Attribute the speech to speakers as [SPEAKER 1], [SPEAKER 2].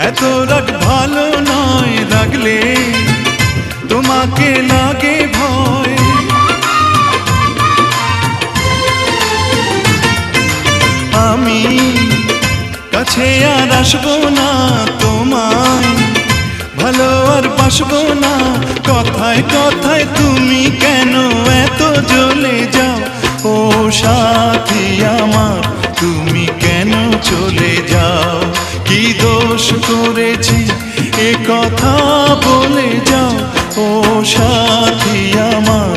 [SPEAKER 1] এত রাগ ভালো নয়, রাগলে তোমাকে লাগে ভয়। আমি কাছে আর আসবো না, তোমায় ভালো আর বাসবো না। কথায় কথায় তুমি কেন এত জ্বলে যাও? ও সাথী আমার, তুমি কেন চলে যাও? কি দোষ করেছি এ কথা বলে যাও? ও সাথী আমার,